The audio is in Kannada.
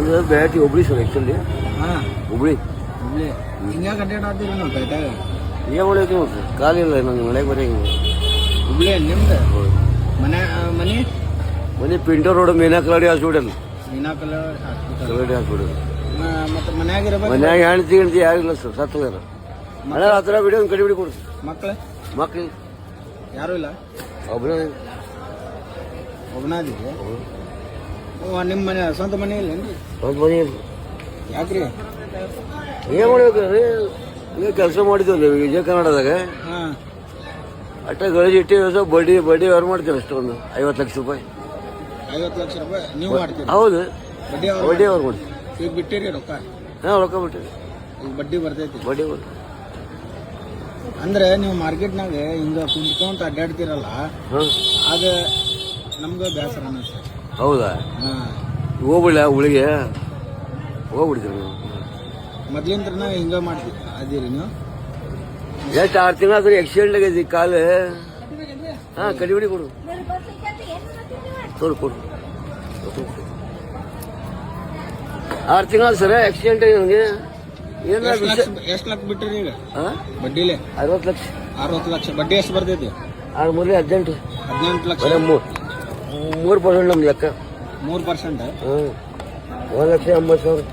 ನಮ್ದು ಬ್ಯಾಟಿ ಹುಬ್ಳಿ ಸರ್ ಆ್ಯಕ್ಚುಲಿ ಹಾಂ ಹುಬ್ಳಿ ಹುಬ್ಳಿ ಹಿಂಗ್ಯಾಕೆ ಅಡ್ಡಾಡ್ತೀರಿ ನಾವು ಪೇಟೆಗೆ ಏನು ಮಾಡೈತಿ ಮತ್ತೆ ಕಾಲಿಲ್ಲ ನಂಗೆ ಮನೆಗೆ ಬರೆಯಂಗೆ ಹುಬ್ಳಿ ನಿಮ್ದು ಮನೆ ಮನೆ ಪಿಂಟರ್ ರೋಡ್ ಮೀನಾಕಲಾಡಿ ಹಾಸ್ಪಿಟಲ್ ಮೀನಾಕಲ್ ಹಾಸ್ಪಿಟಲ್ ಕಲಾಡಿ ಹಾಸ್ಪಿಟಲ್ ಮತ್ತು ಮನ್ಯಾಗ ಇರಬೇಕು ಮನ್ಯಾಗ ಹೆಣ್ತಿ ಯಾರಿಲ್ಲ ಸರ್ ಸತ್ತು ಹೋಗ್ಯಾರ ಮನೆ ಹತ್ರ ಬಿಡಿ ಒಂದು ಕಡಿಬಿಡಿ ಕೊಡ್ರಿ ಮಕ್ಳು ಯಾರು ಇಲ್ಲ ಒಬ್ಬನೇ ಒಬ್ಬನಾದಿ ನಿಮ್ಮ ಮನೆ ಸ್ವಂತ ಮನೆ ಇಲ್ಲೇನ್ರಿ ಒಂದು ಮನೆ ಇಲ್ಲ ಯಾಕ್ರಿ ಏನು ಮಾಡ್ಬೇಕ್ರಿ ಈಗ ಕೆಲಸ ಮಾಡಿದ್ವಲ್ಲ ವಿಜಯ ಕನ್ನಡದಾಗ ಹಾಂ ಅಟ್ಟ ಗಳಿಸಿ ಇಟ್ಟಿವಿ ಬಡ್ಡಿ ವ್ಯವಹಾರ ಮಾಡ್ತೀವಿ ಅಷ್ಟೊಂದು 50 ಲಕ್ಷ ರೂಪಾಯಿ 50 ಲಕ್ಷ ರೂಪಾಯಿ ನೀವು ಮಾಡ್ತೀರಿ ಹೌದು ಬಡ್ಡಿ ವ್ಯವಹಾರ ಮಾಡ್ತೀವಿ ಈಗ ಬಿಟ್ಟಿರಿ ರೊಕ್ಕ ಹಾಂ ರೊಕ್ಕ ಬಿಟ್ಟಿವಿ ಈಗ ಬಡ್ಡಿ ಬರ್ತೈತಿ ಬಡ್ಡಿ ಅಂದ್ರೆ ನೀವು ಮಾರ್ಕೆಟ್ನಾಗ ಹಿಂಗ ಕುಂತ್ಕೊಂತ ಅಡ್ಡಾಡ್ತಿರಲ್ಲ ಹಾಂ ಅದು ನಮ್ಗೆ ಬೇಸರ ಅನ್ನಿಸ್ತದೆ ಹೌದಾ ಹಾಂ ಹೋಗ್ಬಿಡ್ಲ ಹುಳಿಗೆ ಹೋಗ್ಬಿಡ್ತೀವಿ ನೀವು ಮೊದ್ಲಿಂದ ಹಿಂಗ ಮಾಡ್ತೀವಿ ಅದೀರಿ ನೀವು ಎಷ್ಟು 6 ತಿಂಗಳು ಆದ್ರೆ ಆಕ್ಸಿಡೆಂಟ್ ಆಗೈತಿ ಕಾಲು ಹಾಂ ಕಡಿಬಿಡಿ ಕೊಡು ಕೊಡು 6 ತಿಂಗಳು ಸರ ಆಕ್ಸಿಡೆಂಟ್ ಆಗಿ ನನಗೆ ಎಷ್ಟು ಲಕ್ಷ ಬಿಟ್ಟಿರಿ ಈಗ ಹಾಂ ಬಡ್ಡಿಲೆ 60 ಲಕ್ಷ ಬಡ್ಡಿ ಎಷ್ಟು ಬರ್ತೈತಿ 6 18 ಲಕ್ಷ ಬರೀ 3% ನಮ್ದು ಲೆಕ್ಕ 3% ಹ್ಞೂ 1,80,000